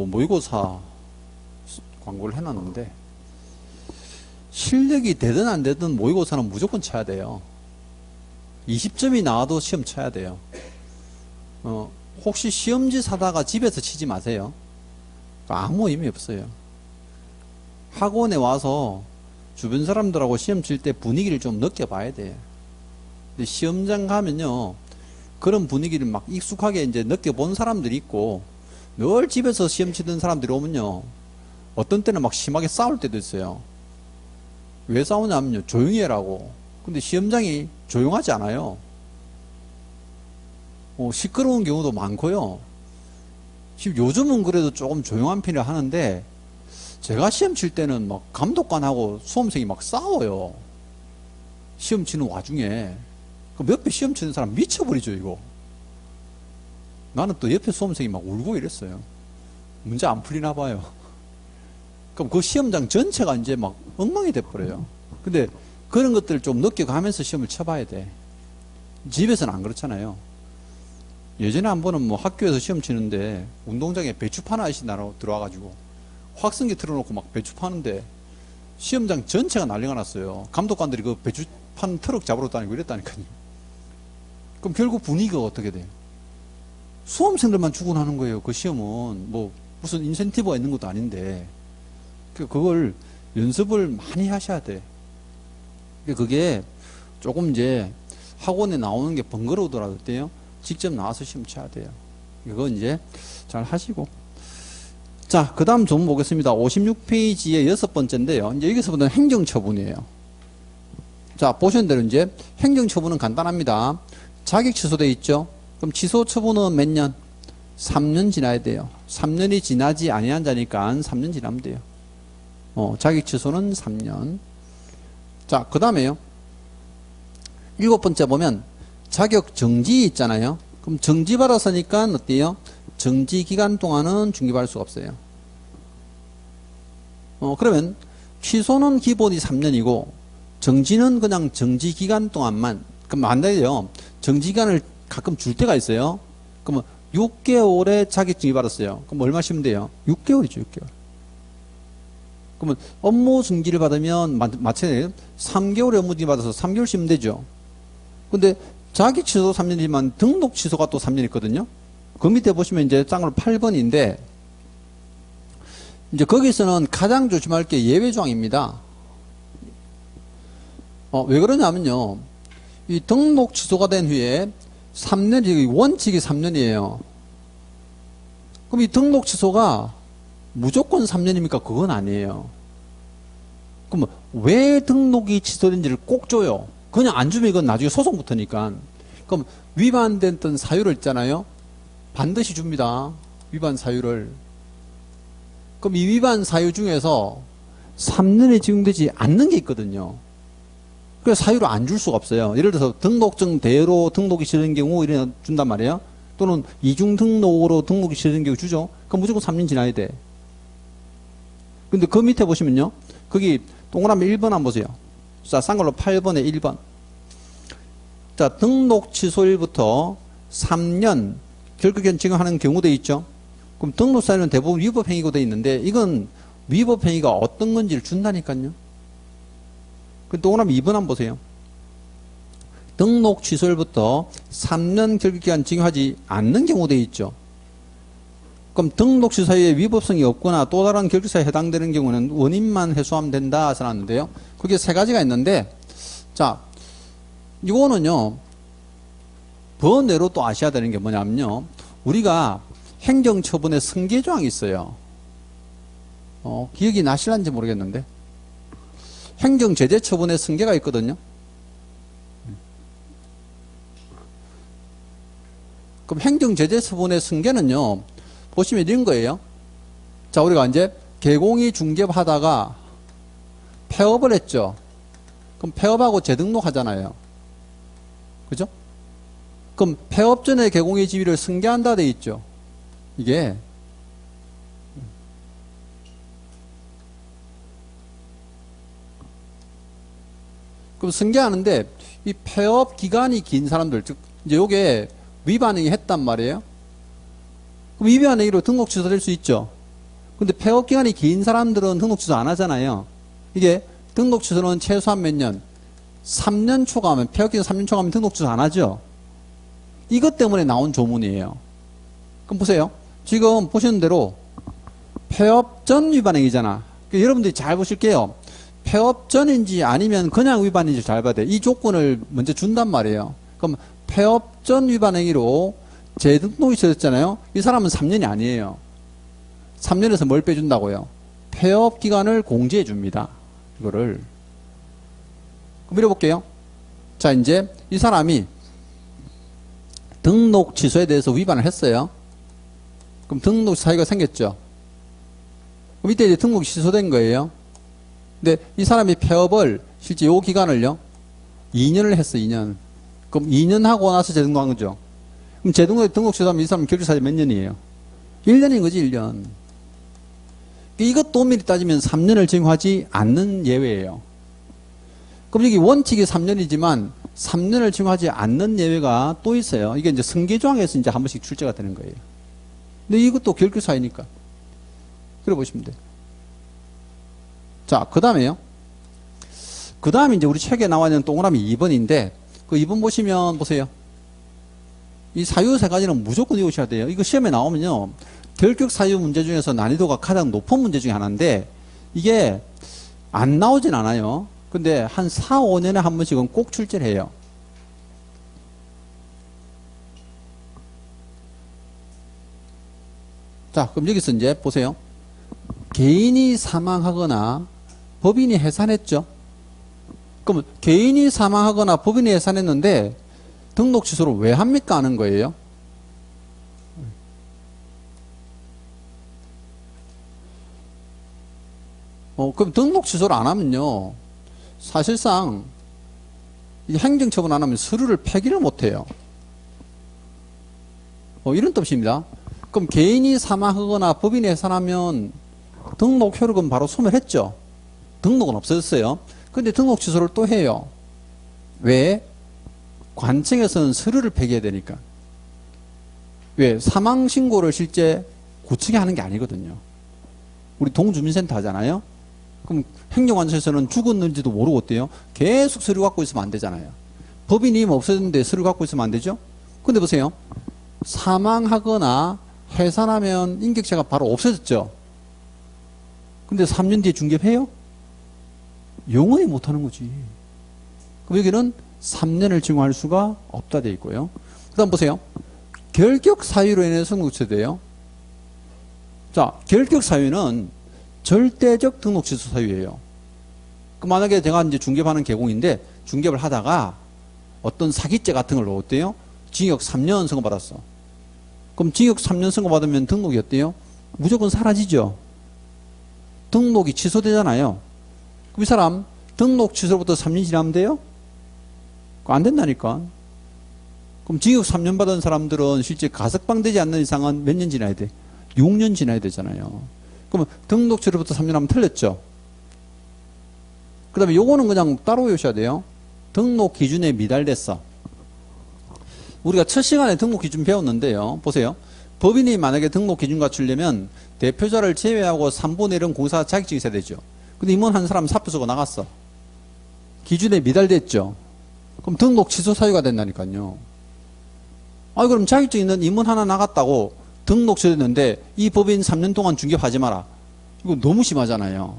뭐 모의고사 광고를 해놨는데, 실력이 되든 안 되든 모의고사는 무조건 쳐야 돼요. 20점이 나와도 시험 쳐야 돼요. 혹시 시험지 사다가 집에서 치지 마세요. 아무 의미 없어요. 학원에 와서 주변 사람들하고 시험 칠 때 분위기를 좀 느껴봐야 돼요. 근데 시험장 가면요, 그런 분위기를 막 익숙하게 이제 느껴본 사람들이 있고, 늘 집에서 시험 치던 사람들이 오면요, 어떤 때는 막 심하게 싸울 때도 있어요. 왜 싸우냐면요, 조용히 해라고. 근데 시험장이 조용하지 않아요. 시끄러운 경우도 많고요. 지금 요즘은 그래도 조금 조용한 편이라 하는데, 제가 시험 칠 때는 막 감독관하고 수험생이 막 싸워요. 시험 치는 와중에. 그럼 옆에 시험 치는 사람 미쳐버리죠, 이거. 나는 또 옆에 수험생이 막 울고 이랬어요. 문제 안 풀리나 봐요. 그럼 그 시험장 전체가 이제 막 엉망이 돼버려요. 근데 그런 것들을 좀 느껴가면서 시험을 쳐봐야 돼. 집에서는 안 그렇잖아요. 예전에 한 번은 뭐 학교에서 시험 치는데 운동장에 배추 파는 아저씨 나로 들어와가지고 확성기 틀어놓고 막 배추 파는데 시험장 전체가 난리가 났어요. 감독관들이 그 배추 파는 트럭 잡으러 다니고 이랬다니까요. 그럼 결국 분위기가 어떻게 돼요? 수험생들만 죽어나는 거예요. 그 시험은 뭐 무슨 인센티브가 있는 것도 아닌데 그걸 연습을 많이 하셔야 돼. 그게 조금 이제 학원에 나오는 게 번거로우더라도 어때요? 직접 나와서 시험 쳐야 돼요. 이거 이제 잘 하시고. 자, 그 다음 좀 보겠습니다. 56페이지의 6번째인데요. 이제 여기서부터는 행정처분이에요. 자, 보시는 대로 이제 행정처분은 간단합니다. 자격 취소돼 있죠? 그럼 취소 처분은 몇 년? 3년 지나야 돼요. 3년이 지나지 아니한 자니까 3년 지나면 돼요. 자격 취소는 3년. 자, 그 다음에요. 7번째 보면 자격 정지 있잖아요. 그럼 정지 받았으니까 어때요? 정지 기간 동안은 중개받을 수가 없어요. 그러면 취소는 기본이 3년이고 정지는 그냥 정지 기간 동안만. 그럼 안 돼요. 정지 기간을 가끔 줄 때가 있어요. 그러면 6개월에 자격 정지 받았어요. 그럼 얼마 쉬면 돼요? 6개월이죠, 6개월. 그러면 업무 정지를 받으면 마찬가지예요. 3개월에 업무 정지 받아서 3개월 쉬면 되죠. 근데 자격 취소 3년이지만 등록 취소가 또 3년 있거든요. 그 밑에 보시면 이제 짱으로 8번인데 이제 거기서는 가장 조심할 게 예외 조항입니다. 왜 그러냐면요. 이 등록 취소가 된 후에 3년이 원칙이 3년이에요. 그럼 이 등록 취소가 무조건 3년입니까? 그건 아니에요. 그럼 왜 등록이 취소된지를 꼭 줘요. 그냥 안 주면 이건 나중에 소송부터니까. 그럼 위반됐던 사유를 있잖아요. 반드시 줍니다. 위반 사유를. 그럼 이 위반 사유 중에서 3년에 적용되지 않는 게 있거든요. 그래서 사유를 안 줄 수가 없어요. 예를 들어서 등록증 대로 등록이 싫은 경우 이래 준단 말이에요. 또는 이중 등록으로 등록이 싫은 경우 주죠. 그럼 무조건 3년 지나야 돼. 근데 그 밑에 보시면요. 거기 동그라미 1번 한번 보세요. 자, 싼 걸로 8번에 1번. 자, 등록 취소일부터 3년 결격기간 지정하는 경우도 있죠. 그럼 등록 사유는 대부분 위법행위고 돼 있는데 이건 위법행위가 어떤 건지를 준다니까요. 그 동그라미 2번 한번 보세요. 등록 취소일부터 3년 결격기간 지정하지 않는 경우도 있죠. 그럼 등록 취소에 위법성이 없거나 또 다른 결격사에 해당되는 경우는 원인만 해소하면 된다 써놨는데요. 그게 세 가지가 있는데, 자, 이거는요, 번외로 또 아셔야 되는 게 뭐냐면요, 우리가 행정처분의 승계조항이 있어요. 기억이 나실란지 모르겠는데, 행정제재처분의 승계가 있거든요. 그럼 행정제재처분의 승계는요, 보시면 이런 거예요. 자, 우리가 이제 개공이 중개하다가 폐업을 했죠. 그럼 폐업하고 재등록 하잖아요. 그죠? 그럼 폐업 전에 개공의 지위를 승계한다 돼 있죠. 이게 그럼 승계하는데 이 폐업 기간이 긴 사람들, 즉 이제 요게 위반행위 했단 말이에요. 그럼 위반행위로 등록 취소될 수 있죠. 근데 폐업 기간이 긴 사람들은 등록 취소 안 하잖아요. 이게 등록 취소는 최소한 몇 년? 3년 초과하면, 폐업 기간 3년 초과하면 등록 취소 안 하죠. 이것 때문에 나온 조문이에요. 그럼 보세요. 지금 보시는 대로 폐업 전 위반 행위잖아. 그러니까 여러분들이 잘 보실게요. 폐업 전인지 아니면 그냥 위반인지 잘 봐야 돼. 이 조건을 먼저 준단 말이에요. 그럼 폐업 전 위반 행위로 재등록이 있었잖아요. 이 사람은 3년이 아니에요. 3년에서 뭘 빼준다고요? 폐업 기간을 공제해 줍니다. 이거를. 그럼 밀어볼게요. 자, 이제 이 사람이 등록 취소에 대해서 위반을 했어요. 그럼 등록 사유가 생겼죠. 그럼 이때 이제 등록이 취소된 거예요. 근데 이 사람이 폐업을 실제 요 기간을요, 2년을 했어, 2년. 그럼 2년 하고 나서 재등록한 거죠. 그럼 등록 취소하면 이 사람 결격사유 몇 년이에요? 1년인 거지, 1년. 이것도 엄밀히 따지면 3년을 적용하지 않는 예외예요. 그럼 여기 원칙이 3년이지만 3년을 적용하지 않는 예외가 또 있어요. 이게 이제 승계조항에서 이제 한 번씩 출제가 되는 거예요. 근데 이것도 결격사유니까. 그래 보시면 돼요. 자, 그 다음에요. 그 다음에 이제 우리 책에 나와 있는 동그라미 2번인데, 그 2번 보시면, 보세요. 이 사유 세 가지는 무조건 외우셔야 돼요. 이거 시험에 나오면요, 결격 사유 문제 중에서 난이도가 가장 높은 문제 중에 하나인데, 이게 안 나오진 않아요. 근데 한 4, 5년에 한 번씩은 꼭 출제를 해요. 자, 그럼 여기서 이제 보세요. 개인이 사망하거나 법인이 해산했죠. 그럼 개인이 사망하거나 법인이 해산했는데 등록 취소를 왜 합니까? 하는 거예요. 그럼 등록 취소를 안 하면요, 사실상 이 행정처분 안 하면 서류를 폐기를 못 해요. 이런 뜻입니다. 그럼 개인이 사망하거나 법인이 해산하면 등록 효력은 바로 소멸했죠. 등록은 없어졌어요. 근데 등록 취소를 또 해요. 왜? 관청에서는 서류를 폐기해야 되니까. 왜? 사망 신고를 실제 구청이 하는 게 아니거든요. 우리 동주민센터 하잖아요. 그럼 행정관청에서는 죽었는지도 모르고 어때요? 계속 서류 갖고 있으면 안 되잖아요. 법인이 이미 없어졌는데 서류 갖고 있으면 안 되죠? 근데 보세요. 사망하거나 해산하면 인격자가 바로 없어졌죠. 근데 3년 뒤에 중개해요? 영원히 못하는 거지. 그럼 여기는 3년을 증오할 수가 없다 돼 있고요. 그 다음 보세요. 결격 사유로 인해서 등록취소돼요. 자, 결격 사유는 절대적 등록 취소 사유예요. 그 만약에 제가 이제 중개하는 개공인데 중개를 하다가 어떤 사기죄 같은 걸 어때요? 징역 3년 선고받았어. 그럼 징역 3년 선고받으면 등록이 어때요? 무조건 사라지죠. 등록이 취소되잖아요. 그럼 이 사람 등록 취소부터 3년 지나면 돼요? 안 된다니까. 그럼 징역 3년 받은 사람들은 실제 가석방되지 않는 이상은 몇 년 지나야 돼? 6년 지나야 되잖아요. 그러면 등록 취소부터 3년 하면 틀렸죠. 그 다음에 요거는 그냥 따로 외우셔야 돼요. 등록 기준에 미달됐어. 우리가 첫 시간에 등록 기준 배웠는데요. 보세요. 법인이 만약에 등록 기준 갖추려면 대표자를 제외하고 3분의 1은 공사 자격증이 있어야 되죠. 근데 임원한 사람 사표 쓰고 나갔어. 기준에 미달됐죠. 그럼 등록 취소 사유가 된다니까요. 그럼 자격증 있는 임원 하나 나갔다고 등록 취소됐는데 이 법인 3년 동안 중개하지 마라. 이거 너무 심하잖아요.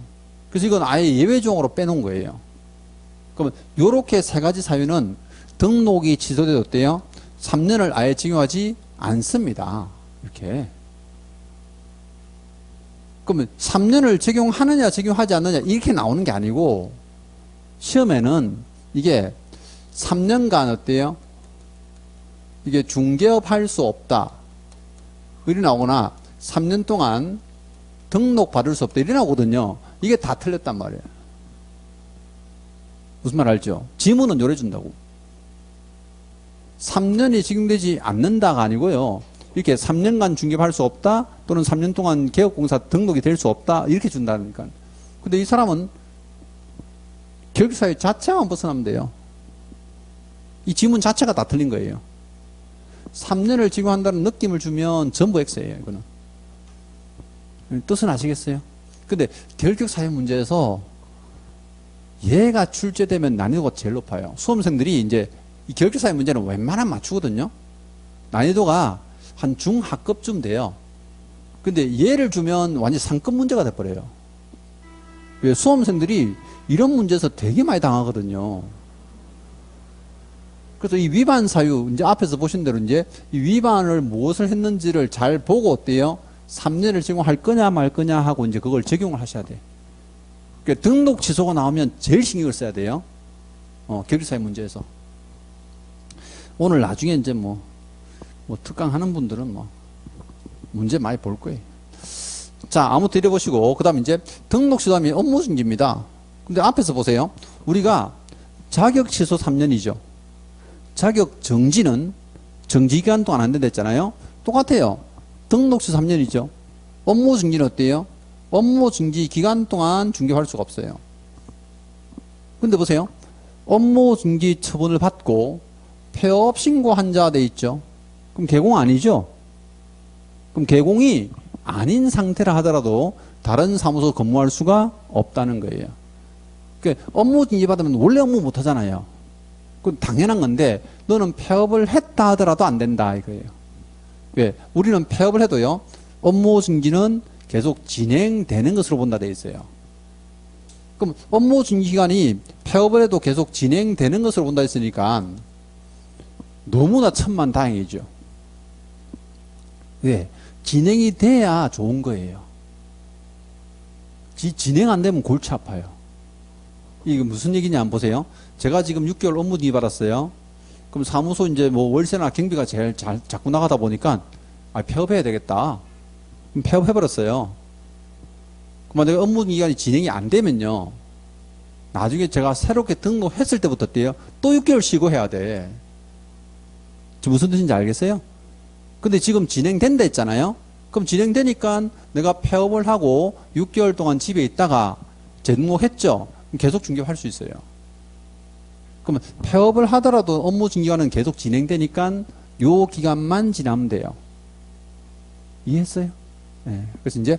그래서 이건 아예 예외조항으로 빼놓은 거예요. 그러면 요렇게 세 가지 사유는 등록이 취소돼도 어때요? 3년을 아예 적용하지 않습니다. 이렇게. 그러면 3년을 적용하느냐 적용하지 않느냐 이렇게 나오는 게 아니고 시험에는 이게 3년간 어때요? 이게 중개업 할 수 없다. 이리 나오거나 3년 동안 등록 받을 수 없다. 이리 나오거든요. 이게 다 틀렸단 말이에요. 무슨 말 알죠? 지문은 요래준다고. 3년이 적용되지 않는다가 아니고요. 이렇게 3년간 중개할 수 없다 또는 3년 동안 개업공사 등록이 될 수 없다 이렇게 준다니까. 근데 이 사람은 결격사유 자체만 벗어나면 돼요. 이 지문 자체가 다 틀린 거예요. 3년을 적용한다는 느낌을 주면 전부 X예요. 이거는. 뜻은 아시겠어요? 근데 결격 사유 문제에서 얘가 출제되면 난이도가 제일 높아요. 수험생들이 이제 이 결격 사유 문제는 웬만하면 맞추거든요. 난이도가 한 중하급쯤 돼요. 근데 얘를 주면 완전 상급 문제가 돼버려요. 왜? 수험생들이 이런 문제에서 되게 많이 당하거든요. 그래서 이 위반 사유, 이제 앞에서 보신 대로 이제 이 위반을 무엇을 했는지를 잘 보고 어때요? 3년을 적용할 거냐 말 거냐 하고 이제 그걸 적용을 하셔야 돼. 그러니까 등록 취소가 나오면 제일 신경을 써야 돼요. 결격사유 문제에서. 오늘 나중에 이제 뭐 특강 하는 분들은 문제 많이 볼 거예요. 자, 아무튼 이래 보시고, 그 다음에 이제 등록 취소하면 업무 중지입니다. 근데 앞에서 보세요. 우리가 자격 취소 3년이죠. 자격 정지는 정지 기간 동안 안 된다 했잖아요. 똑같아요. 등록 취소 3년이죠. 업무 중지는 어때요? 업무 중지 기간 동안 중개할 수가 없어요. 근데 보세요. 업무 중지 처분을 받고 폐업 신고한 자 돼 있죠. 그럼 개공 아니죠? 그럼 개공이 아닌 상태라 하더라도 다른 사무소 근무할 수가 없다는 거예요. 그러니까 업무 중지 받으면 원래 업무 못 하잖아요. 그건 당연한 건데 너는 폐업을 했다 하더라도 안 된다 이거예요. 왜? 우리는 폐업을 해도요. 업무 중지는 계속 진행되는 것으로 본다 돼 있어요. 그럼 업무 중지 기간이 폐업을 해도 계속 진행되는 것으로 본다 했으니까 너무나 천만다행이죠. 왜? 진행이 돼야 좋은 거예요. 진행 안 되면 골치 아파요. 이게 무슨 얘기냐 한번 보세요. 제가 지금 6개월 업무 중지 받았어요. 그럼 사무소 이제 뭐 월세나 경비가 제일 자꾸 나가다 보니까 폐업해야 되겠다. 그럼 폐업해버렸어요. 그럼 내가 업무 기간이 진행이 안 되면요. 나중에 제가 새롭게 등록했을 때부터 어때요? 또 6개월 쉬고 해야 돼. 무슨 뜻인지 알겠어요? 근데 지금 진행된다 했잖아요? 그럼 진행되니까 내가 폐업을 하고 6개월 동안 집에 있다가 재등록했죠? 계속 중개할 수 있어요. 그러면 폐업을 하더라도 업무 중개가는 계속 진행되니까 요 기간만 지나면 돼요. 이해했어요? 네. 그래서 이제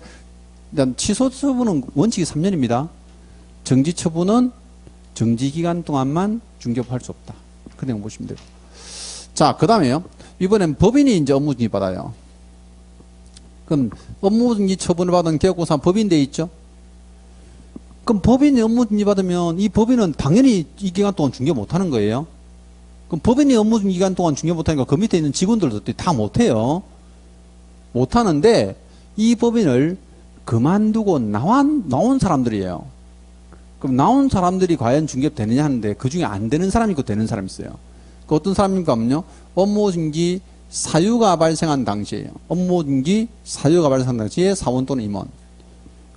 일단 취소 처분은 원칙이 3년입니다. 정지 처분은 정지 기간 동안만 중개할 수 없다. 그 내용 보시면 돼요. 자, 그 다음에요. 이번엔 법인이 이제 업무 중지 받아요. 그럼 업무 중지 처분을 받은 개업공사 법인 돼 있죠? 그럼 법인이 업무 중지 받으면 이 법인은 당연히 이 기간 동안 중개 못 하는 거예요. 그럼 법인이 업무 중지 기간 동안 중개 못 하니까 그 밑에 있는 직원들도 다 못 해요. 못 하는데 이 법인을 그만두고 나온 사람들이에요. 그럼 나온 사람들이 과연 중개되느냐 하는데 그 중에 안 되는 사람이 있고 되는 사람이 있어요. 그 어떤 사람인가 하면요. 업무 중지 사유가 발생한 당시에요. 업무 중지 사유가 발생한 당시에 사원 또는 임원.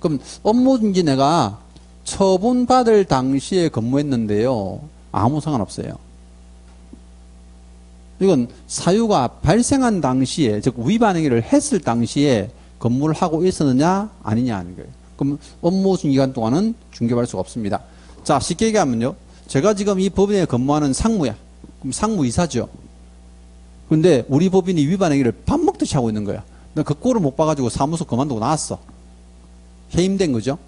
그럼 업무 중지 내가 처분받을 당시에 근무했는데요. 아무 상관없어요. 이건 사유가 발생한 당시에, 즉 위반 행위를 했을 당시에 근무를 하고 있었느냐 아니냐 하는 거예요. 그럼 업무 중지 기간 동안은 중개할 수가 없습니다. 자, 쉽게 얘기하면요. 제가 지금 이 법인에 근무하는 상무야. 그럼 상무이사죠. 근데 우리 법인이 위반 행위를 밥 먹듯이 하고 있는 거야. 나 그 꼴을 못 봐가지고 사무소 그만두고 나왔어. 해임된 거죠.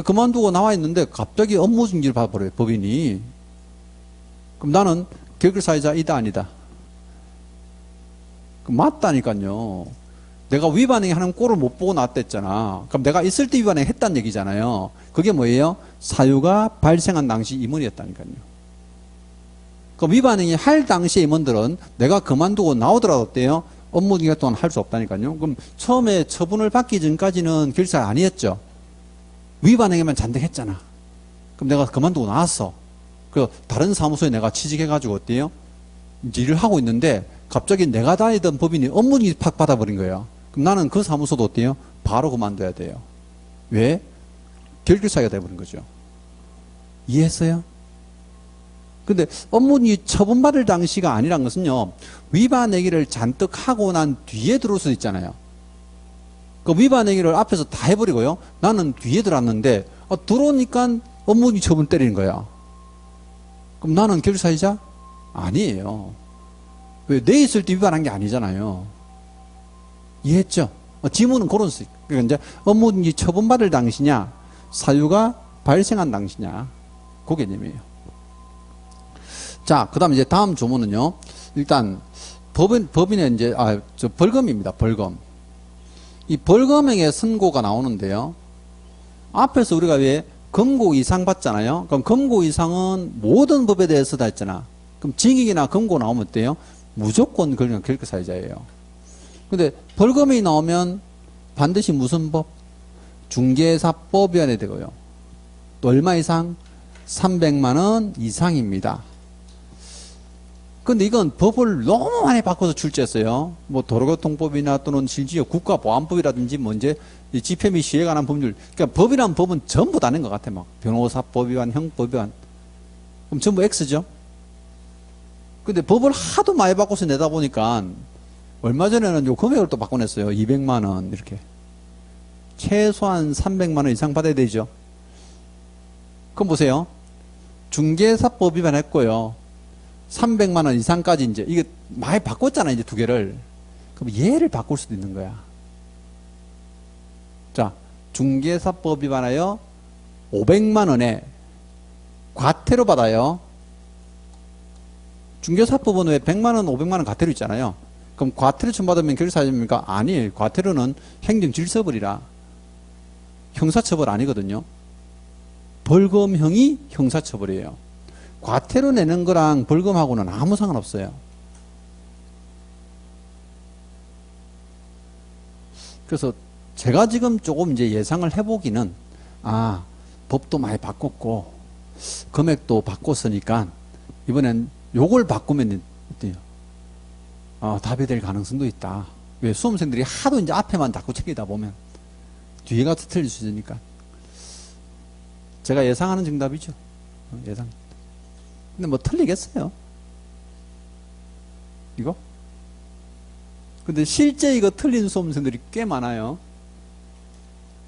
그만두고 나와 있는데 갑자기 업무 중지를 받아버려요. 법인이. 그럼 나는 결격사유자이다 아니다? 맞다니까요. 내가 위반행위 하는 꼴을 못 보고 나왔댔잖아. 그럼 내가 있을 때 위반행위 했다는 얘기잖아요. 그게 뭐예요? 사유가 발생한 당시 임원이었다니까요. 그럼 위반행위 할 당시의 임원들은 내가 그만두고 나오더라도 어때요? 업무 기간 동안 할 수 없다니까요. 그럼 처음에 처분을 받기 전까지는 결사 아니었죠. 위반행위만 잔뜩 했잖아. 그럼 내가 그만두고 나왔어. 그 다른 사무소에 내가 취직해가지고 어때요? 이제 일을 하고 있는데 갑자기 내가 다니던 법인이 업무기 팍 받아버린 거예요. 그럼 나는 그 사무소도 어때요? 바로 그만둬야 돼요. 왜? 결격사유가 돼버린 거죠. 이해했어요? 근데 업무기 처분받을 당시가 아니란 것은요, 위반 행위를 잔뜩 하고 난 뒤에 들어올 수도 있잖아요. 그 위반 행위를 앞에서 다 해버리고요. 나는 뒤에 들어왔는데, 들어오니까 업무기 처분 때리는 거야. 그럼 나는 결격사유자? 아니에요. 왜? 내 있을 때 위반한 게 아니잖아요. 이해했죠? 지문은 그런 수 있고. 그러니까 이제 업무등기 처분받을 당시냐, 사유가 발생한 당시냐, 그 개념이에요. 자, 그 다음 이제 다음 조문은요. 일단, 법인의 이제, 벌금입니다. 벌금. 이 벌금액의 선고가 나오는데요. 앞에서 우리가 왜 금고 이상 받잖아요. 그럼 금고 이상은 모든 법에 대해서 다 했잖아. 그럼 징역이나 금고 나오면 어때요? 무조건 그냥 결격사유자예요. 근데 벌금이 나오면 반드시 무슨 법? 중개사법 위반이 되고요. 또 얼마 이상? 300만 원 이상입니다. 근데 이건 법을 너무 많이 바꿔서 출제했어요. 뭐 도로교통법이나 또는 실지어 국가보안법이라든지 뭐 이제 집회 및 시에 관한 법률. 그러니까 법이란 법은 전부 다 낸 것 같아. 막 변호사법 위반, 형법 위반. 그럼 전부 X죠. 근데 법을 하도 많이 바꿔서 내다 보니까 얼마 전에는 요 금액을 또 바꿔냈어요. 200만 원 이렇게. 최소한 300만 원 이상 받아야 되죠. 그럼 보세요. 중개사법 위반했고요. 300만 원 이상까지 이제 이게 많이 바꿨잖아, 이제 두 개를. 그럼 얘를 바꿀 수도 있는 거야. 자, 중개사법 위반하여 500만 원에 과태료 받아요. 중개사법은 왜 100만 원, 500만 원 과태료 있잖아요. 그럼 과태료 처분받으면 결사입니까? 아니, 과태료는 행정질서벌이라 형사처벌 아니거든요. 벌금형이 형사처벌이에요. 과태료 내는 거랑 벌금하고는 아무 상관없어요. 그래서 제가 지금 조금 이제 예상을 해보기는, 법도 많이 바꿨고, 금액도 바꿨으니까, 이번엔 요걸 바꾸면 어때요? 답이 될 가능성도 있다. 왜? 수험생들이 하도 이제 앞에만 자꾸 챙기다 보면, 뒤에 가서 틀릴 수 있으니까. 제가 예상하는 정답이죠. 예상. 근데 뭐 틀리겠어요? 이거? 근데 실제 이거 틀린 수험생들이 꽤 많아요.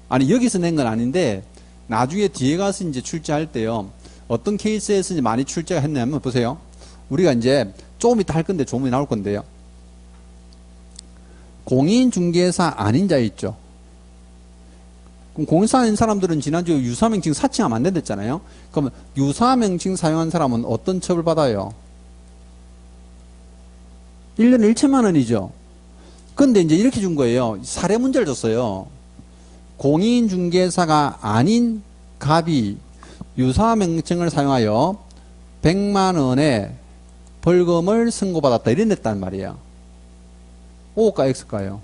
아니, 여기서 낸 건 아닌데, 나중에 뒤에 가서 이제 출제할 때요. 어떤 케이스에서 이제 많이 출제가 했냐면, 보세요. 우리가 이제 조금 이따 할 건데, 조문이 나올 건데요. 공인중개사 아닌 자 있죠. 그럼 공인사 아닌 사람들은 지난주에 유사명칭 사칭하면 안 된댔잖아요. 그러면 유사명칭 사용한 사람은 어떤 처벌 받아요? 1년에 1천만 원이죠. 근데 이제 이렇게 준 거예요. 사례 문제를 줬어요. 공인중개사가 아닌 갑이 유사명칭을 사용하여 100만 원의 벌금을 선고받았다. 이랬단 말이에요. O가 X가요?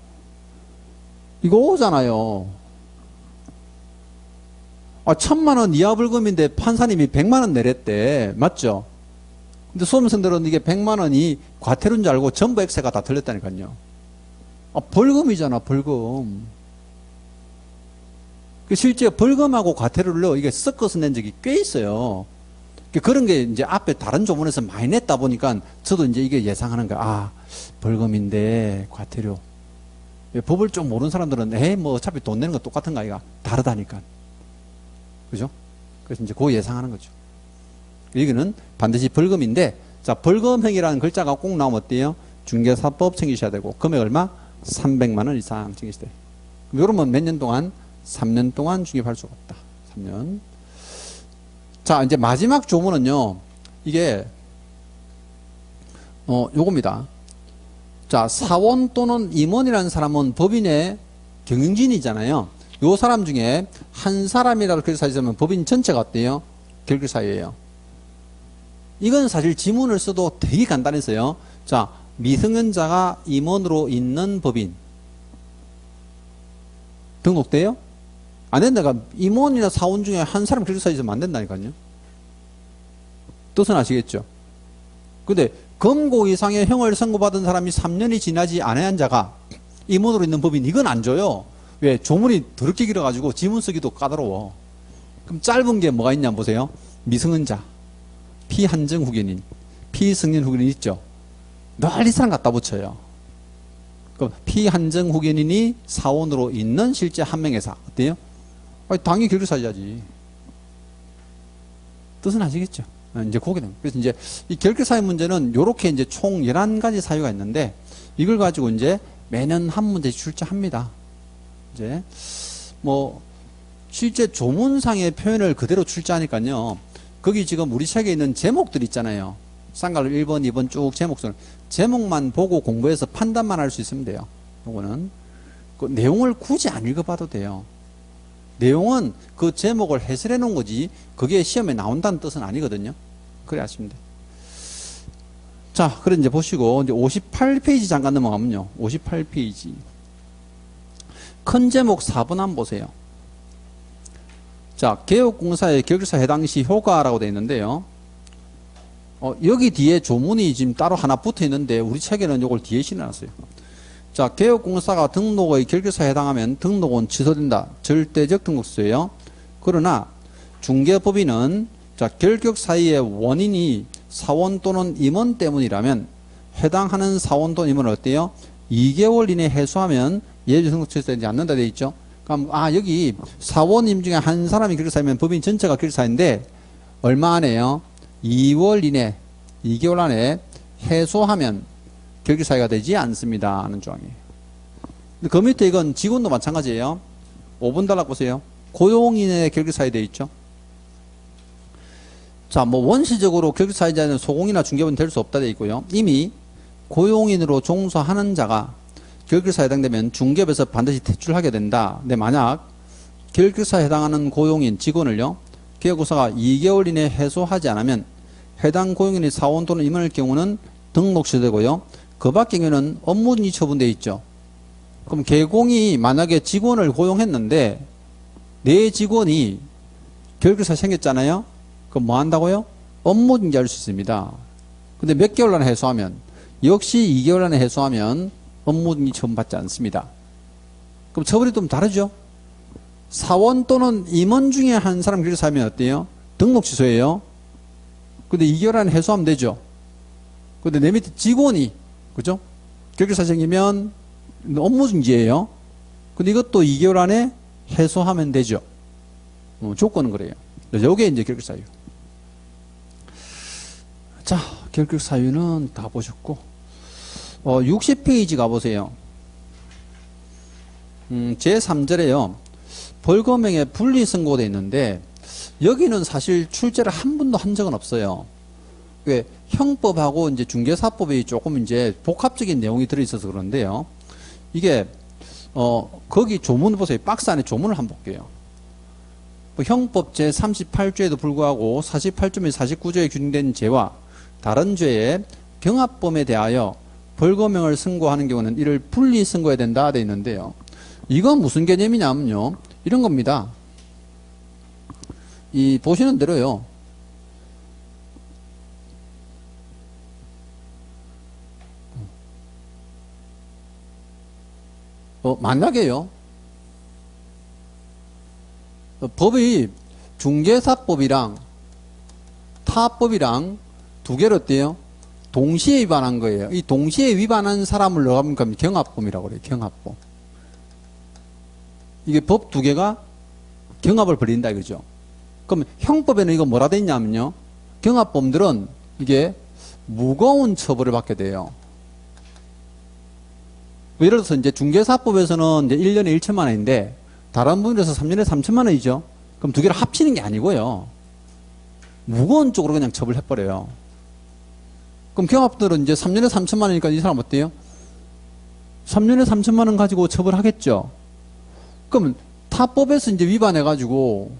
이거 O잖아요. 1,000만 원 이하 벌금인데 판사님이 100만 원 내랬대. 맞죠? 근데 수험생들은 이게 100만 원이 과태료인 줄 알고 전부 X가 다 틀렸다니까요. 벌금이잖아, 벌금. 실제 벌금하고 과태료를 이게 섞어서 낸 적이 꽤 있어요. 그런 게 이제 앞에 다른 조문에서 많이 냈다 보니까 저도 이제 이게 예상하는 거야. 벌금인데 과태료. 법을 좀 모르는 사람들은 뭐 어차피 돈 내는 거 똑같은가 이가 다르다니까. 그죠? 그래서 이제 그거 예상하는 거죠. 여기는 반드시 벌금인데, 자, 벌금형이라는 글자가 꼭 나오면 어때요? 중개사법 챙기셔야 되고, 금액 얼마? 300만 원 이상 챙기셔야 돼요. 그러면 몇 년 동안? 3년 동안 중개할 수가 없다. 3년. 자, 이제 마지막 조문은요, 이게, 요겁니다. 자, 사원 또는 임원이라는 사람은 법인의 경영진이잖아요. 요 사람 중에 한 사람이라도 결격사유자면 법인 전체가 어때요? 결격사유예요. 이건 사실 지문을 써도 되게 간단해서요. 자, 미성년자가 임원으로 있는 법인 등록돼요? 안 된다가 임원이나 사원 중에 한 사람 결격사유자면 안 된다니까요. 뜻은 아시겠죠? 근데 금고 이상의 형을 선고받은 사람이 3년이 지나지 않은 자가 임원으로 있는 법인 이건 안 줘요. 왜? 조문이 더럽게 길어가지고 지문 쓰기도 까다로워. 그럼 짧은 게 뭐가 있냐 보세요. 미성년자, 피한정 후견인, 피승인 후견인 있죠. 늘 이 사람 갖다 붙여요. 그럼 피한정 후견인이 사원으로 있는 실제 한 명의 사 어때요? 당연히 결격사유자지. 뜻은 아시겠죠? 이제 그게 됩니다. 그래서 이제 이 결격사유 문제는 요렇게 이제 총 11가지 사유가 있는데 이걸 가지고 이제 매년 한 문제씩 출제합니다. 이제 뭐 실제 조문상의 표현을 그대로 출제하니까요. 거기 지금 우리 책에 있는 제목들 있잖아요. 쌍괄호 1번, 2번 쭉 제목들. 제목만 보고 공부해서 판단만 할 수 있으면 돼요. 요거는. 그 내용을 굳이 안 읽어봐도 돼요. 내용은 그 제목을 해설해 놓은 거지, 그게 시험에 나온다는 뜻은 아니거든요. 그래 하시면 돼요. 자, 그래 이제 보시고, 이제 58페이지 잠깐 넘어가면요. 58페이지. 큰 제목 4번 한번 보세요. 자, 개혁공사의 결사 해당 시 효과라고 되어 있는데요. 여기 뒤에 조문이 지금 따로 하나 붙어 있는데 우리 책에는 이걸 뒤에 실어놨어요. 자, 개혁공사가 등록의 결격사에 해당하면 등록은 취소된다. 절대적 등록수예요. 그러나 중개법인은 자, 결격 사이의 원인이 사원 또는 임원 때문이라면 해당하는 사원 또는 임원을 어때요? 2개월 이내에 해소하면 예외 등록 취소되지 않는다 되어 있죠. 그럼 여기 사원임 중에 한 사람이 결격사이면 법인 전체가 결격사인데 얼마 안에요? 2월 이내, 2개월 안에 해소하면 결격사유가 되지 않습니다 하는 조항이에요. 그 밑에 이건 직원도 마찬가지예요. 5번 단락 보세요. 고용인의 결격사유 되어 있죠. 자, 뭐 원시적으로 결격사유자는 소공이나 중개업은 될 수 없다 되어 있고요. 이미 고용인으로 종사하는 자가 결격사유에 해당되면 중개업에서 반드시 퇴출하게 된다. 근데 만약 결격사유에 해당하는 고용인, 직원을요, 개혁공사가 2개월 이내에 해소하지 않으면 해당 고용인이 사원 또는 임원일 경우는 등록 취소되고요. 그 밖의 경우는 업무정지 처분되어 있죠. 그럼 개공이 만약에 직원을 고용했는데 내 직원이 결격사유 생겼잖아요. 그럼 뭐 한다고요? 업무정지할 수 있습니다. 근데 몇 개월 안에 해소하면, 역시 2개월 안에 해소하면 업무정지 처분받지 않습니다. 그럼 처벌이 좀 다르죠? 사원 또는 임원 중에 한 사람 결격사유면 어때요? 등록 취소예요. 근데 2개월 안에 해소하면 되죠. 근데 내 밑에 직원이, 그죠? 결격사유 생기면 업무정지예요. 근데 이것도 2개월 안에 해소하면 되죠. 조건은 그래요. 요게 이제 결격사유. 자, 결격사유는 다 보셨고, 60페이지 가보세요. 제3절에요. 벌금형의 분리선고가 있는데, 여기는 사실 출제를 한 번도 한 적은 없어요. 왜? 형법하고 이제 중개사법이 조금 이제 복합적인 내용이 들어있어서 그런데요. 이게, 거기 조문 보세요. 박스 안에 조문을 한번 볼게요. 형법 제38조에도 불구하고 48조 및 49조에 규정된 죄와 다른 죄의 경합범에 대하여 벌금형을 선고하는 경우는 이를 분리 선고해야 된다 되어 있는데요. 이건 무슨 개념이냐면요. 이런 겁니다. 이 보시는 대로요. 만약에요. 법이 중개사법이랑 타법이랑 두 개를 어때요? 동시에 위반한 거예요. 이 동시에 위반한 사람을 넣으면 경합범이라고 그래요. 경합범. 이게 법 두 개가 경합을 벌인다 이거죠. 그럼 형법에는 이거 뭐라 돼 있냐면요. 경합범들은 이게 무거운 처벌을 받게 돼요. 예를 들어서 이제 중개사법에서는 이제 1년에 1천만 원인데 다른 부분에서 3년에 3천만 원이죠. 그럼 두 개를 합치는 게 아니고요. 무거운 쪽으로 그냥 처벌해버려요. 그럼 경합들은 이제 3년에 3천만 원이니까 이 사람 어때요? 3년에 3천만 원 가지고 처벌하겠죠. 그러면 타법에서 이제 위반해가지고,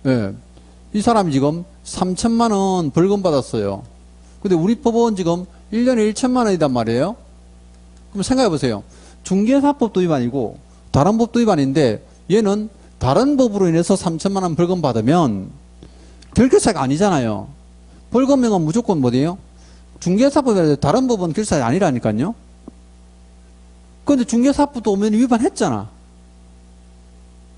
예, 이 사람이 지금 3천만 원 벌금 받았어요. 근데 우리 법은 지금 1년에 1천만 원이단 말이에요. 그럼 생각해 보세요. 중개사법도 위반이고, 다른 법도 위반인데, 얘는 다른 법으로 인해서 3천만 원 벌금 받으면, 결격사유가 아니잖아요. 벌금형은 무조건 뭐예요? 중개사법이라 다른 법은 결사유가 아니라니까요. 근데 중개사법도 오면 위반했잖아.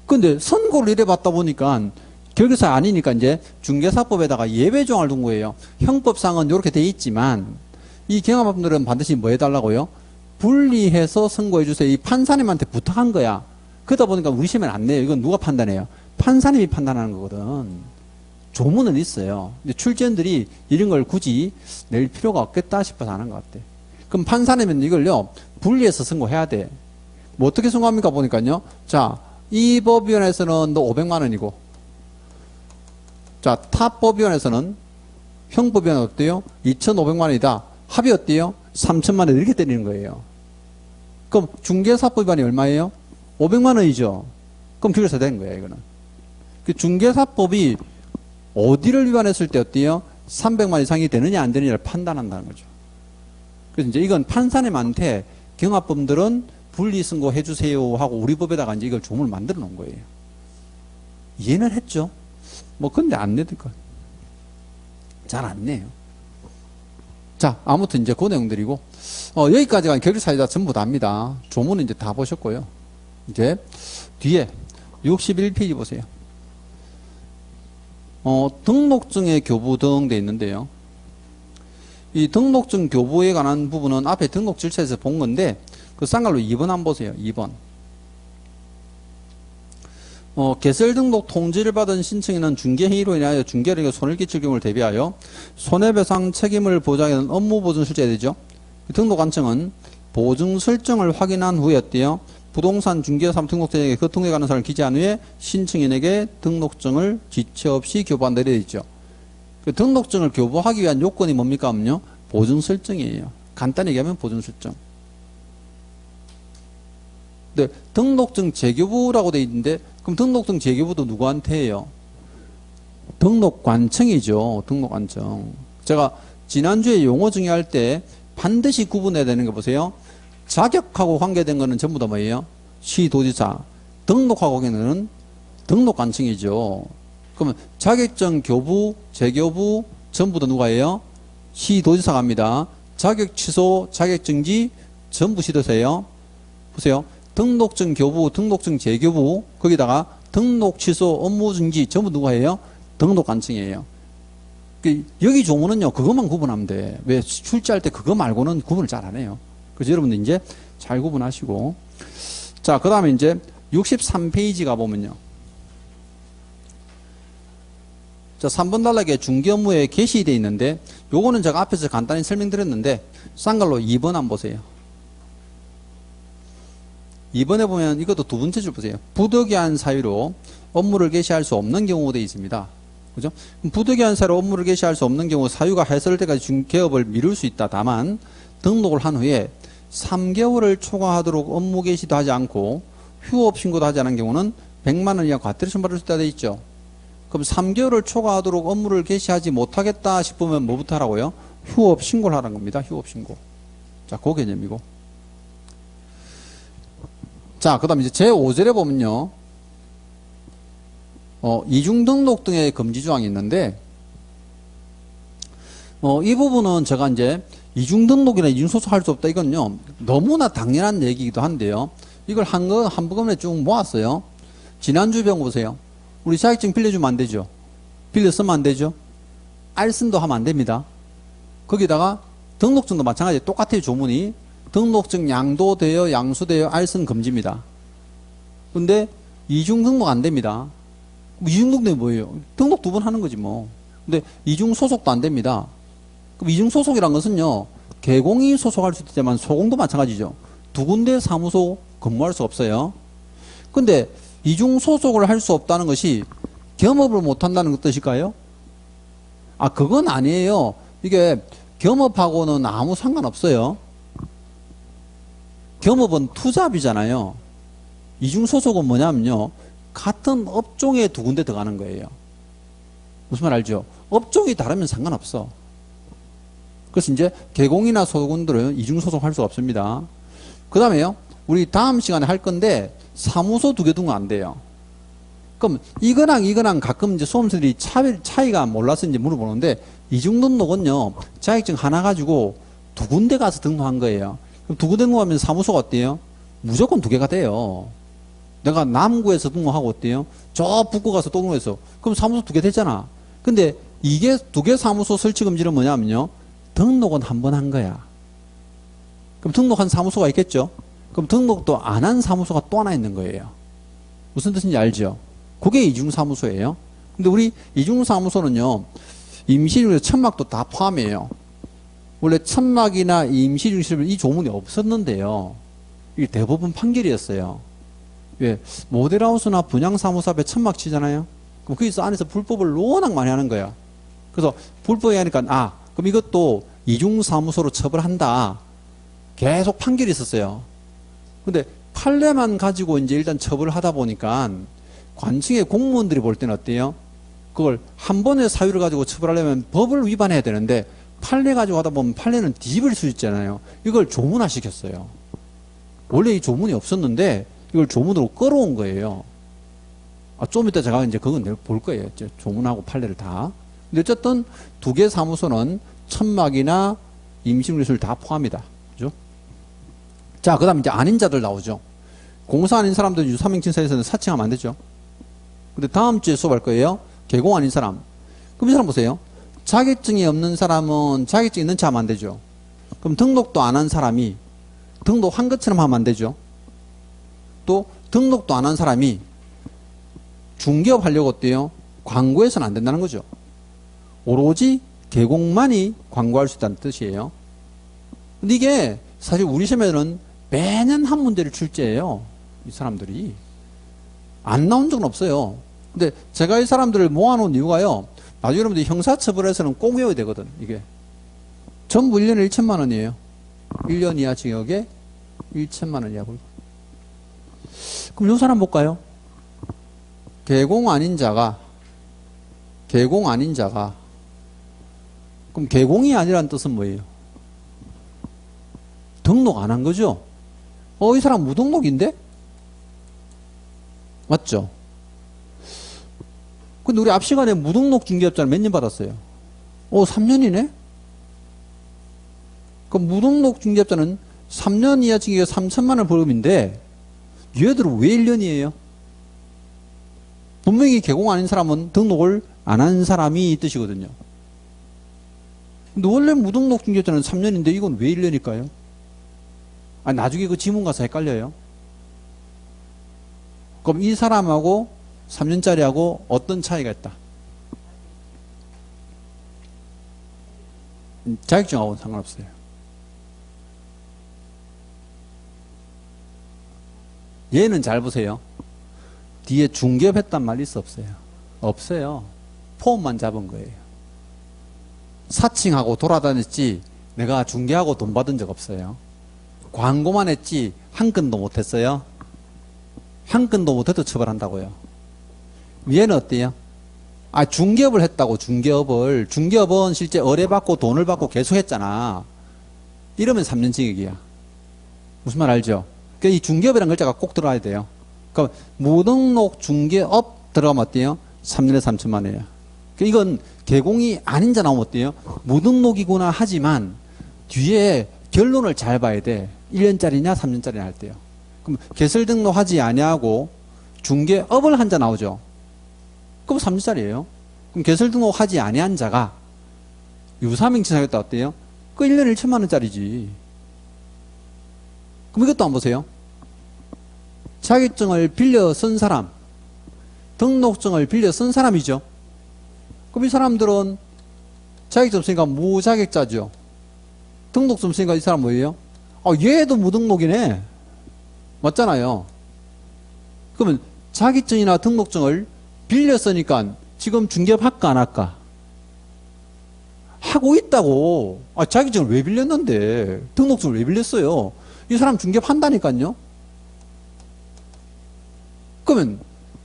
근데 선고를 이래 받다 보니까 결격사유 아니니까 이제 중개사법에다가 예외 조항을 둔 거예요. 형법상은 이렇게 돼 있지만 이 경합법들은 반드시 뭐 해달라고요? 분리해서 선고해 주세요. 이 판사님한테 부탁한 거야. 그러다 보니까 우리 시험에 안 내요. 이건 누가 판단해요? 판사님이 판단하는 거거든. 조문은 있어요. 근데 출제원들이 이런 걸 굳이 낼 필요가 없겠다 싶어서 하는 것 같아. 그럼 판사님은 이걸요, 분리해서 선고해야 돼. 뭐 어떻게 선고합니까? 보니까요. 자, 이 법위원회에서는 너 500만 원이고, 자, 타 법위원회에서는 형법위원회 어때요? 2,500만 원이다. 합의 어때요? 3,000만 원 이렇게 때리는 거예요. 그럼 중개사법 위반이 얼마예요? 500만 원이죠. 그럼 기울여서 되는 거예요, 이거는. 그 중개사법이 어디를 위반했을 때 어때요? 300만 이상이 되느냐 안 되느냐를 판단한다는 거죠. 그래서 이제 이건 판사님한테 경합범들은 분리선고 해주세요 하고 우리 법에다가 이제 이걸 조문을 만들어 놓은 거예요. 이해는 했죠? 뭐 근데 안 내들 것. 잘 안 내요. 자, 아무튼 이제 그 내용들이고, 여기까지가 결의사유자 전부 다입니다. 조문은 이제 다 보셨고요. 이제 뒤에 61페이지 보세요. 등록증의 교부 등 돼 있는데요. 이 등록증 교부에 관한 부분은 앞에 등록 질서에서 본 건데, 그 쌍갈로 2번 한번 보세요. 2번. 개설 등록 통지를 받은 신청인은 중개행위로 인하여 중개력에 손해를 끼칠 경우를 대비하여 손해배상 책임을 보장하는 업무보증 실제해야 되죠. 등록관청은 보증 설정을 확인한 후에 어때요? 부동산 중개사업 등록자에게 그 등록에 관한 사항을 기재한 후에 신청인에게 등록증을 지체 없이 교부한다 이래 있죠. 그 등록증을 교부하기 위한 요건이 뭡니까? 하면요, 보증 설정이에요. 간단히 얘기하면 보증 설정. 네, 등록증 재교부라고 돼 있는데, 그럼 등록증 재교부도 누구한테 해요? 등록관청이죠. 등록관청. 제가 지난주에 용어 정의할 때 반드시 구분해야 되는 거 보세요. 자격하고 관계된 거는 전부 다 뭐예요? 시도지사. 등록하고 관계는 등록관청이죠. 그러면 자격증 교부, 재교부 전부 다 누가 해요? 시도지사가 합니다. 자격 취소, 자격증지 전부 시도세요. 보세요. 등록증 교부, 등록증 재교부, 거기다가 등록 취소, 업무 중지 전부 누가 해요? 등록관청이에요. 여기 조문은요, 그것만 구분하면 돼. 왜 출제할 때 그거 말고는 구분을 잘 안 해요. 그래서 여러분들 이제 잘 구분하시고. 자, 그 다음에 이제 63페이지 가보면요. 자, 3번 단락에 중개 업무에 게시되어 있는데, 요거는 제가 앞에서 간단히 설명드렸는데, 쌍갈로 2번 한번 보세요. 2번에 보면 이것도 두 번째 줄 보세요. 부득이한 사유로 업무를 개시할 수 없는 경우가 되어 있습니다. 그죠? 부득이한 사유로 업무를 개시할 수 없는 경우 사유가 해소될 때까지 개업을 미룰 수 있다. 다만 등록을 한 후에 3개월을 초과하도록 업무 개시도 하지 않고 휴업 신고도 하지 않은 경우는 100만 원 이하 과태료 처벌할 수 있다 되어 있죠. 그럼 3개월을 초과하도록 업무를 개시하지 못하겠다 싶으면 뭐부터 하라고요? 휴업 신고를 하라는 겁니다. 휴업 신고. 자, 그 개념이고. 자, 그 다음에 이제 제5절에 보면요. 이중등록 등의 금지조항이 있는데, 이 부분은 제가 이제 이중등록이나 이중소속할 수 없다. 이건요, 너무나 당연한 얘기이기도 한데요. 이걸 한꺼번에 쭉 모았어요. 지난주 배운 거 보세요. 우리 자격증 빌려주면 안 되죠. 빌려 쓰면 안 되죠. 알선도 하면 안 됩니다. 거기다가 등록증도 마찬가지 똑같아요. 조문이. 등록증 양도되어 양수되어 알선 금지입니다. 근데 이중등록 안 됩니다. 이중등록이 뭐예요? 등록 두 번 하는 거지 뭐. 근데 이중소속도 안 됩니다. 그럼 이중소속이란 것은요, 개공이 소속할 수 있지만 소공도 마찬가지죠. 두 군데 사무소 근무할 수 없어요. 근데 이중소속을 할 수 없다는 것이 겸업을 못한다는 뜻일까요? 아, 그건 아니에요. 이게 겸업하고는 아무 상관없어요. 겸업은 투잡이잖아요. 이중소속은 뭐냐면요, 같은 업종에 두 군데 들어가는 거예요. 무슨 말 알죠? 업종이 다르면 상관없어. 그래서 이제 개공이나 소공들은 이중소속 할 수 없습니다. 그 다음에요, 우리 다음 시간에 할 건데 사무소 두 개 두면 안 돼요. 그럼 이거랑 가끔 이제 수험생들이 차이가 몰라서 이제 물어보는데, 이중등록은요, 자격증 하나 가지고 두 군데 가서 등록한 거예요. 그럼 두 군데 등록하면 사무소가 어때요? 무조건 두 개가 돼요. 내가 남구에서 등록하고 어때요? 저 북구 가서 또 등록해서. 그럼 사무소 두 개 됐잖아. 근데 이게 두 개 사무소 설치 금지는 뭐냐면요, 등록은 한 번 한 거야. 그럼 등록한 사무소가 있겠죠? 그럼 등록도 안 한 사무소가 또 하나 있는 거예요. 무슨 뜻인지 알죠? 그게 이중사무소예요. 근데 우리 이중사무소는요, 임시중개사 천막도 다 포함해요. 원래 천막이나 임시중개사 이 조문이 없었는데요. 이게 대법원 판결이었어요. 왜? 모델하우스나 분양사무소 앞에 천막 치잖아요. 그럼 거기서 안에서 불법을 워낙 많이 하는 거야. 그래서 불법이 하니까, 그럼 이것도 이중사무소로 처벌한다. 계속 판결이 있었어요. 근데 판례만 가지고 이제 일단 처벌을 하다 보니까 관청의 공무원들이 볼 때는 어때요? 그걸 한 번의 사유를 가지고 처벌하려면 법을 위반해야 되는데 판례 가지고 하다 보면 판례는 뒤집을 수 있잖아요. 이걸 조문화 시켰어요. 원래 이 조문이 없었는데 이걸 조문으로 끌어온 거예요. 좀 이따 제가 이제 그건 볼 거예요. 조문하고 판례를 다. 근데 어쨌든 두 개 사무소는 천막이나 임시물리수를 다 포함이다. 그죠? 자, 그 다음 이제 아닌 자들 나오죠. 공사 아닌 사람들 유사명칭사에서는 사칭하면 안 되죠. 근데 다음 주에 수업할 거예요. 개공 아닌 사람. 그럼 이 사람 보세요. 자격증이 없는 사람은 자격증 있는 체 하면 안 되죠. 그럼 등록도 안 한 사람이 등록한 것처럼 하면 안 되죠. 또 등록도 안 한 사람이 중개업 하려고 어때요? 광고해서는 안 된다는 거죠. 오로지 개공만이 광고할 수 있다는 뜻이에요. 근데 이게 사실 우리 시험에는 매년 한 문제를 출제해요. 이 사람들이. 안 나온 적은 없어요. 근데 제가 이 사람들을 모아놓은 이유가요. 나중에 여러분들이 형사처벌에서는 꼭 외워야 되거든. 이게. 전부 1년에 1천만 원이에요. 1년 이하 징역에 1천만 원 이하 벌금. 그럼 이 사람 볼까요? 개공 아닌 자가 그럼 개공이 아니라는 뜻은 뭐예요? 등록 안 한 거죠? 이 사람 무등록인데? 맞죠? 근데 우리 앞 시간에 무등록 중개업자는 몇 년 받았어요? 3년이네? 그럼 무등록 중개업자는 3년 이하 징역에 3천만 원 벌금인데 얘들은 왜 1년이에요? 분명히 개공 아닌 사람은 등록을 안 한 사람이 이 뜻이거든요. 근데 원래 무등록 중개업자는 3년인데 이건 왜 1년일까요? 나중에 그 지문 가서 헷갈려요. 그럼 이 사람하고 3년짜리하고 어떤 차이가 있다? 자격증하고는 상관없어요. 얘는 잘 보세요. 뒤에 중개업했단 말 있어 없어요? 없어요. 폼만 잡은 거예요. 사칭하고 돌아다녔지 내가 중개하고 돈 받은 적 없어요. 광고만 했지 한 건도 못했어요. 한 건도 못해도 처벌한다고요. 얘는 어때요? 중개업을 했다고. 중개업은 실제 의뢰받고 돈을 받고 계속 했잖아. 이러면 3년 징역이야. 무슨 말 알죠? 그러니까 이 중개업이라는 글자가 꼭 들어가야 돼요. 그러니까 무등록 중개업 들어가면 어때요? 3년에 3천만 원이에요. 그러니까 이건 개공이 아닌 자 나오면 어때요? 무등록이구나 하지만 뒤에 결론을 잘 봐야 돼. 1년짜리냐 3년짜리냐 할 때요. 그럼 개설 등록하지 아니하고 중개업을 한 자 나오죠. 그럼 3년짜리예요. 그럼 개설 등록하지 아니한 자가 유사명칭사겠다 어때요? 그 1년에 1천만 원짜리지. 그럼 이것도 한번 보세요. 자격증을 빌려 쓴 사람, 등록증을 빌려 쓴 사람이죠. 그럼 이 사람들은 자격증 없으니까 무자격자죠. 등록증 없으니까 이 사람 뭐예요? 얘도 무등록이네. 맞잖아요. 그러면 자격증이나 등록증을 빌려 쓰니까 지금 중개업 할까 안 할까? 하고 있다고. 자격증을 왜 빌렸는데 등록증을 왜 빌렸어요? 이 사람 중개업 한다니까요. 그러면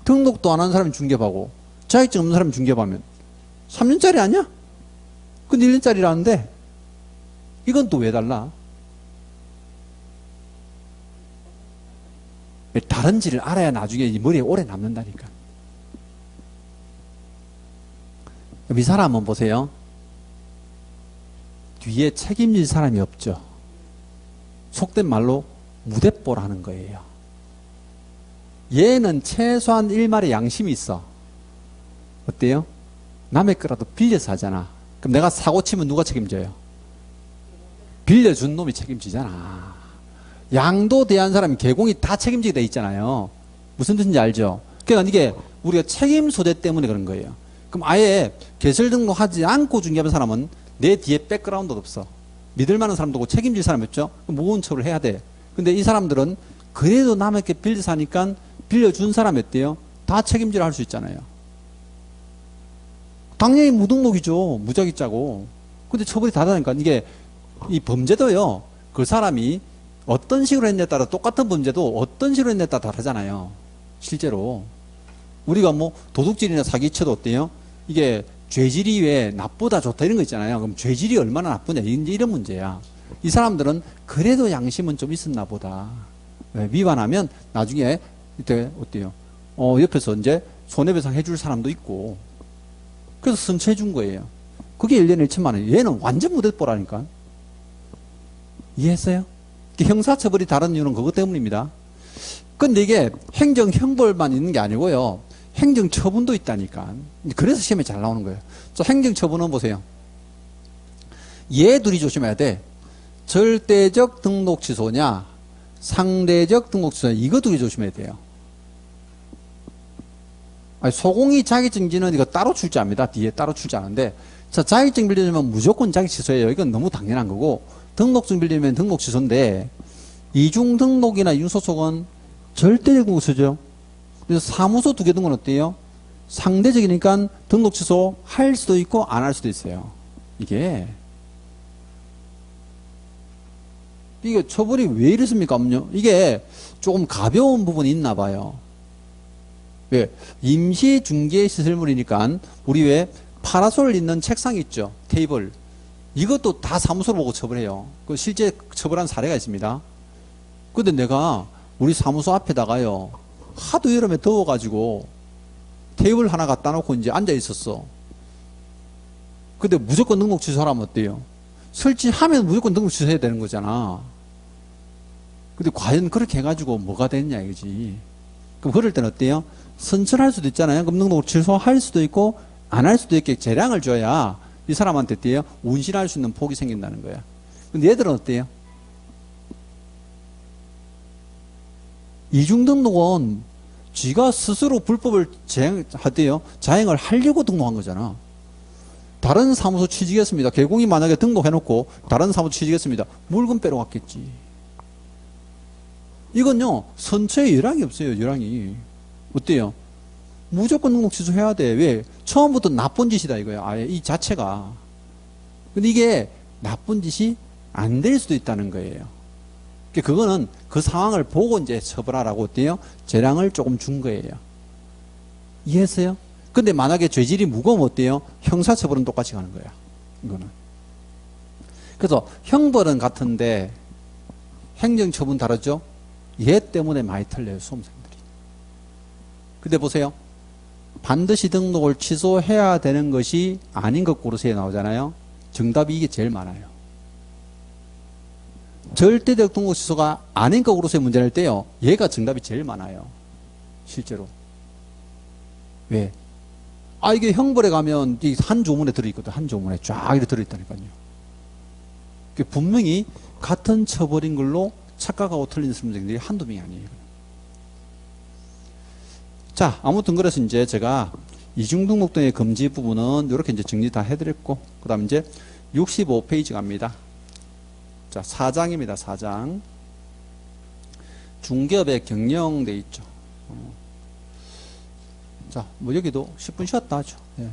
등록도 안 한 사람이 중개업하고 자격증 없는 사람이 중개업하면 3년짜리 아니야? 근데 1년짜리라는데 이건 또 왜 달라? 다른지를 알아야 나중에 이 머리에 오래 남는다니까. 이 사람 한번 보세요. 뒤에 책임질 사람이 없죠. 속된 말로 무대뽀라는 거예요. 얘는 최소한 일말의 양심이 있어. 어때요? 남의 거라도 빌려서 하잖아. 그럼 내가 사고 치면 누가 책임져요? 빌려준 놈이 책임지잖아. 양도 대한 사람이 개공이 다 책임지게 돼 있잖아요. 무슨 뜻인지 알죠? 그러니까 이게 우리가 책임 소재 때문에 그런 거예요. 그럼 아예 개설 등록하지 않고 중개하는 사람은 내 뒤에 백그라운드도 없어. 믿을 만한 사람도 없고 책임질 사람이 없죠? 그럼 무거운 처벌을 해야 돼. 근데 이 사람들은 그래도 남에게 빌려 사니까 빌려준 사람이 어때요? 다 책임질 할 수 있잖아요. 당연히 무등록이죠. 무작위 짜고. 근데 처벌이 다르니까 이게 이 범죄도요. 그 사람이 어떤 식으로 했냐에 따라 똑같은 범죄도 어떤 식으로 했냐에 따라 다르잖아요. 실제로. 우리가 뭐 도둑질이나 사기쳐도 어때요? 이게 죄질이 왜 나쁘다 좋다 이런 거 있잖아요. 그럼 죄질이 얼마나 나쁘냐 이런 문제야. 이 사람들은 그래도 양심은 좀 있었나 보다. 왜? 위반하면 나중에 이때 어때요? 옆에서 이제 손해배상 해줄 사람도 있고. 그래서 선처해 준 거예요. 그게 1년에 1천만 원. 얘는 완전 무대뽀라니까. 이해했어요? 형사처벌이 다른 이유는 그것 때문입니다. 근데 이게 행정형벌만 있는 게 아니고요. 행정처분도 있다니까. 그래서 시험에 잘 나오는 거예요. 자, 행정처분은 보세요. 얘 둘이 조심해야 돼. 절대적 등록 취소냐, 상대적 등록 취소냐, 이거 둘이 조심해야 돼요. 아니, 소공이 자격증지는 이거 따로 출제합니다. 뒤에 따로 출제하는데, 자, 자격증 빌려주면 무조건 자격 취소예요. 이건 너무 당연한 거고, 등록증 빌리면 등록 취소인데, 이중 등록이나 이중소속은 절대적 등록 취소죠. 그래서 사무소 두 개 등록은 어때요? 상대적이니까 등록 취소 할 수도 있고 안 할 수도 있어요. 이게 처벌이 왜 이렇습니까? 이게 조금 가벼운 부분이 있나 봐요. 왜? 임시 중개 시설물이니까 우리 왜 파라솔 있는 책상 있죠? 테이블. 이것도 다 사무소로 보고 처벌해요. 그 실제 처벌한 사례가 있습니다. 근데 내가 우리 사무소 앞에다가요, 하도 여름에 더워가지고 테이블 하나 갖다 놓고 이제 앉아 있었어. 근데 무조건 등록 취소하면 어때요? 설치하면 무조건 등록 취소해야 되는 거잖아. 근데 과연 그렇게 해가지고 뭐가 됐냐 이거지. 그럼 그럴 때는 어때요? 선처할 수도 있잖아요. 그럼 등록 취소할 수도 있고 안 할 수도 있게 재량을 줘야 이 사람한테 어때요? 운신할 수 있는 폭이 생긴다는 거야. 근데 얘들은 어때요? 이중등록은 지가 스스로 불법을 자행하대요. 자행을 하려고 등록한 거잖아. 다른 사무소 취직했습니다. 개공이 만약에 등록해놓고 다른 사무소 취직했습니다. 물건 빼러 갔겠지. 이건요, 선처에 열항이 없어요. 열항이. 어때요? 무조건 등록 취소해야 돼. 왜? 처음부터 나쁜 짓이다 이거야. 아예 이 자체가. 근데 이게 나쁜 짓이 안 될 수도 있다는 거예요. 그거는 그 상황을 보고 이제 처벌하라고 어때요? 재량을 조금 준 거예요. 이해했어요? 근데 만약에 죄질이 무거우면 어때요? 형사처벌은 똑같이 가는 거야. 이거는. 그래서 형벌은 같은데 행정처분 다르죠? 얘 때문에 많이 틀려요, 수험생들이. 근데 보세요. 반드시 등록을 취소해야 되는 것이 아닌 것 고르세요 나오잖아요. 정답이 이게 제일 많아요. 절대적 등록 취소가 아닌 것 고르세요 문제 낼 때요. 얘가 정답이 제일 많아요. 실제로. 왜? 이게 형벌에 가면 한 조문에 들어있거든. 한 조문에 쫙 이렇게 들어있다니까요. 분명히 같은 처벌인 걸로 착각하고 틀린 수험생들이 한두 명이 아니에요. 자, 아무튼 그래서 이제 제가 이중등록 등의 금지 부분은 이렇게 이제 정리 다 해드렸고, 그 다음 이제 65페이지 갑니다. 자, 4장입니다. 4장. 중개업의 경영돼 있죠. 자, 뭐 여기도 10분 쉬었다 하죠. 예.